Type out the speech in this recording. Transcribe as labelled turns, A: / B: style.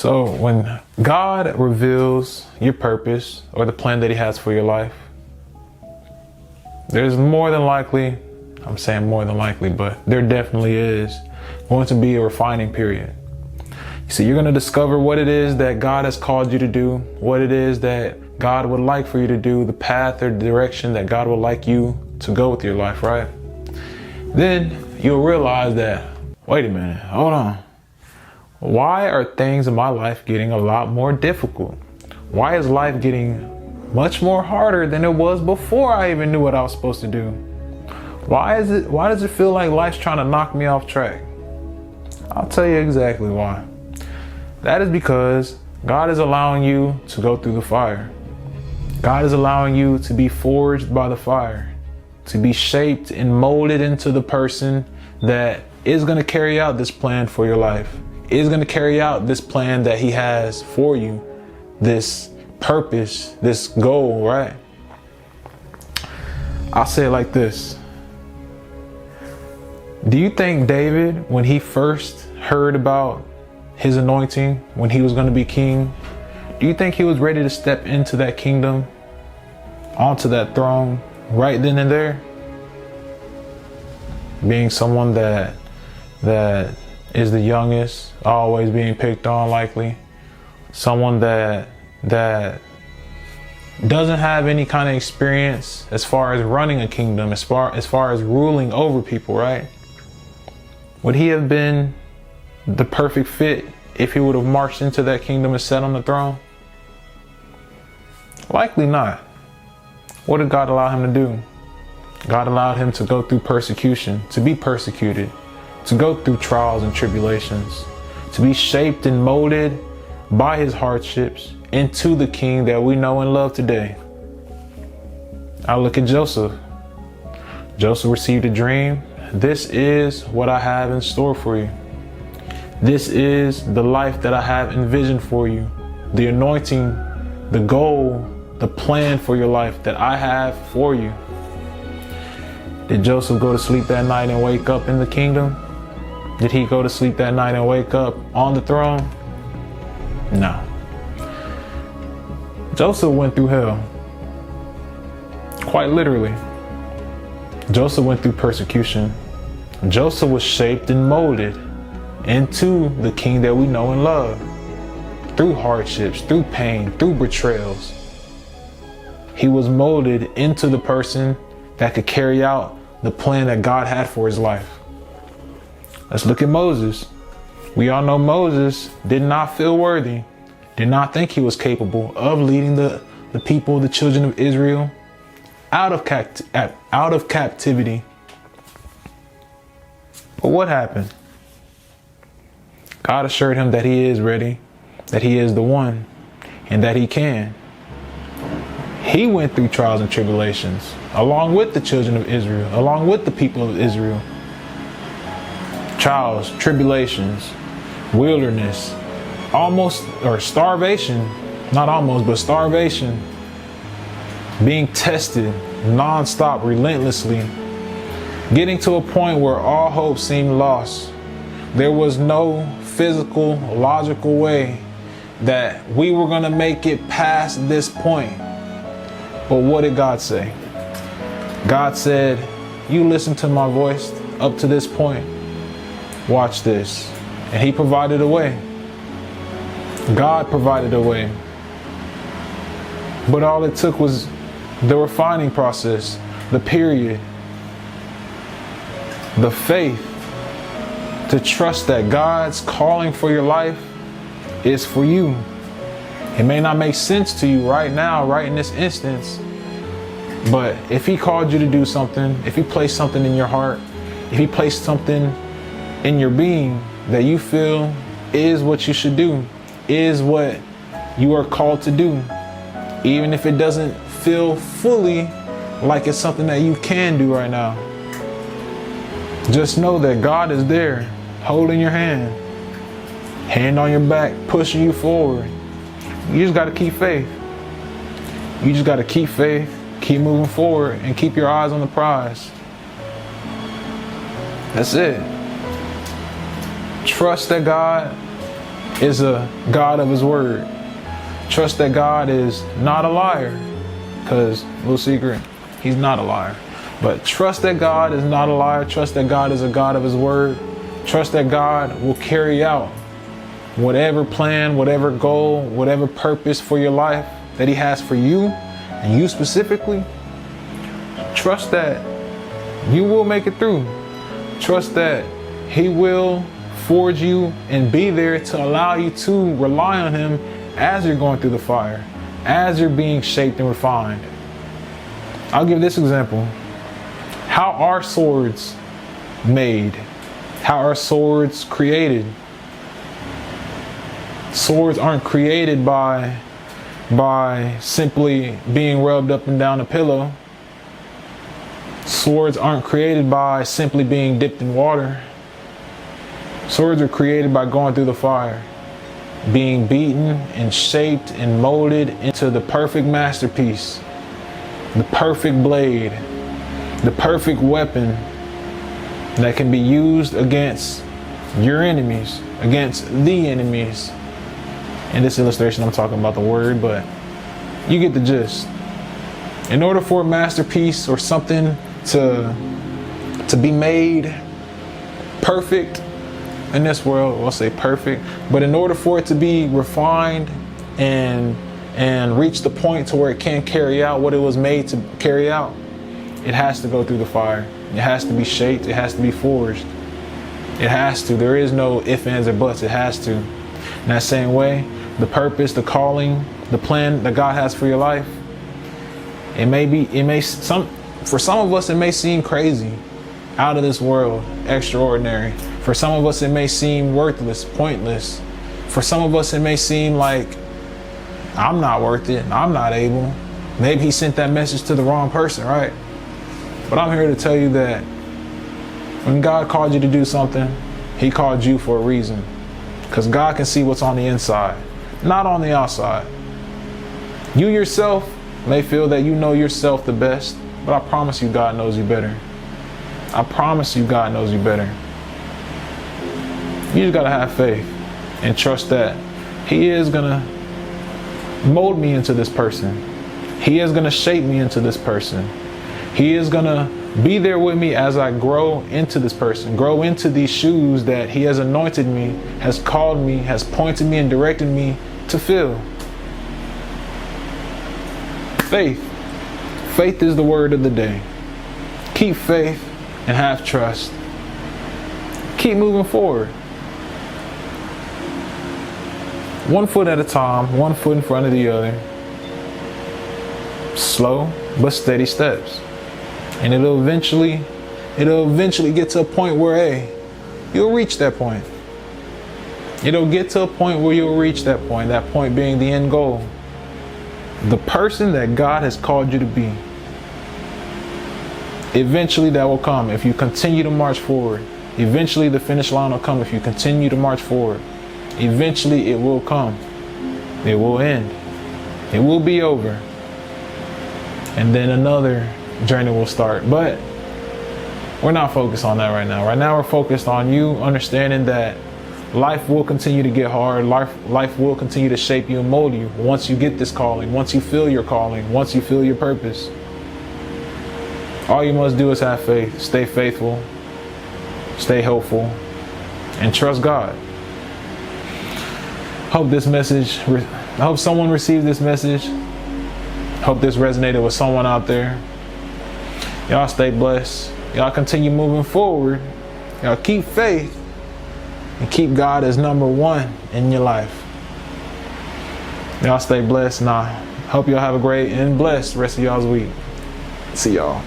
A: So when God reveals your purpose or the plan that he has for your life, there's more than likely, I'm saying more than likely, but there definitely is going to be a refining period. You see, you're going to discover what it is that God has called you to do, what it is that God would like for you to do, the path or direction that God would like you to go with your life, right? Then you'll realize that, wait a minute, hold on. Why are things in my life getting a lot more difficult? Why is life getting much more harder than it was before I even knew what I was supposed to do? Why does it feel like life's trying to knock me off track? I'll tell you exactly why. That is because God is allowing you to go through the fire. God is allowing you to be forged by the fire, to be shaped and molded into the person that is going to carry out this plan for your life, is going to carry out this plan that he has for you, this purpose, this goal, right? I'll say it like this. Do you think David, when he first heard about his anointing, when he was going to be king, do you think he was ready to step into that kingdom, onto that throne right then and there? Being someone that is the youngest, always being picked on likely, someone that doesn't have any kind of experience as far as running a kingdom, as far as ruling over people, right? Would he have been the perfect fit if he would have marched into that kingdom and sat on the throne? Likely not. What did God allow him to do? God allowed him to go through persecution, to be persecuted, to go through trials and tribulations, to be shaped and molded by his hardships into the king that we know and love today. I look at Joseph. Joseph received a dream. This is what I have in store for you. This is the life that I have envisioned for you. The anointing, the goal, the plan for your life that I have for you. Did Joseph go to sleep that night and wake up in the kingdom? Did he go to sleep that night and wake up on the throne? No. Joseph went through hell. Quite literally. Joseph went through persecution. Joseph was shaped and molded into the king that we know and love. Through hardships, through pain, through betrayals. He was molded into the person that could carry out the plan that God had for his life. Let's look at Moses. We all know Moses did not feel worthy, did not think he was capable of leading the people, the children of Israel, out of captivity. But what happened? God assured him that he is ready, that he is the one, and that he can. He went through trials and tribulations, along with the children of Israel, along with the people of Israel. Trials, tribulations, wilderness, starvation, not almost, but starvation, being tested nonstop, relentlessly, getting to a point where all hope seemed lost. There was no physical, logical way that we were going to make it past this point. But what did God say? God said, you listen to my voice up to this point. Watch this. And he provided a way. God provided a way. But all it took was the refining process, the period, the faith to trust that God's calling for your life is for you. It may not make sense to you right now, right in this instance, but if he called you to do something, if he placed something in your heart, if he placed something in your being that you feel is what you should do, is what you are called to do, even if it doesn't feel fully like it's something that you can do right now, just know that God is there, holding your hand on your back, pushing you forward. You just got to keep faith. You just got to keep faith, keep moving forward, and keep your eyes on the prize. That's it. Trust that God is a God of his word. Trust that God is not a liar, because, little secret, he's not a liar. But trust that God is not a liar. Trust that God is a God of his word. Trust that God will carry out whatever plan, whatever goal, whatever purpose for your life that he has for you, and you specifically. Trust that you will make it through. Trust that he will forge you and be there to allow you to rely on him as you're going through the fire, as you're being shaped and refined. I'll give this example. How are swords made? How are swords created? Swords aren't created by simply being rubbed up and down a pillow. Swords aren't created by simply being dipped in water. Swords are created by going through the fire, being beaten and shaped and molded into the perfect masterpiece, the perfect blade, the perfect weapon that can be used against your enemies, against the enemies. In this illustration, I'm talking about the word, but you get the gist. In order for a masterpiece or something to be made perfect in this world, I'll say perfect, but in order for it to be refined and reach the point to where it can carry out what it was made to carry out, it has to go through the fire. It has to be shaped. It has to be forged. It has to. There is no ifs, ands, or buts. It has to. In that same way, the purpose, the calling, the plan that God has for your life, for some of us, it may seem crazy, out of this world, extraordinary. For some of us, it may seem worthless, pointless. For some of us, it may seem like, I'm not worth it, I'm not able. Maybe he sent that message to the wrong person, right? But I'm here to tell you that when God called you to do something, he called you for a reason. Because God can see what's on the inside, not on the outside. You yourself may feel that you know yourself the best, but I promise you God knows you better. I promise you God knows you better. You just gotta have faith and trust that he is gonna mold me into this person. He is gonna shape me into this person. He is gonna be there with me as I grow into this person, grow into these shoes that he has anointed me, has called me, has pointed me and directed me to fill. Faith. Faith is the word of the day. Keep faith and have trust. Keep moving forward. One foot at a time, one foot in front of the other. Slow but steady steps. And it'll eventually get to a point where, hey, you'll reach that point. It'll get to a point where you'll reach that point being the end goal. The person that God has called you to be. Eventually that will come if you continue to march forward. Eventually the finish line will come if you continue to march forward. Eventually it will come. It will end. It will be over. And then another journey will start. But we're not focused on that right now. Right now we're focused on you understanding that life will continue to get hard. Life will continue to shape you and mold you once you get this calling, once you feel your calling, once you feel your purpose. All you must do is have faith, stay faithful, stay hopeful, and trust God. I hope someone received this message. Hope this resonated with someone out there. Y'all stay blessed. Y'all continue moving forward. Y'all keep faith and keep God as number one in your life. Y'all stay blessed, and I hope y'all have a great and blessed rest of y'all's week. See y'all.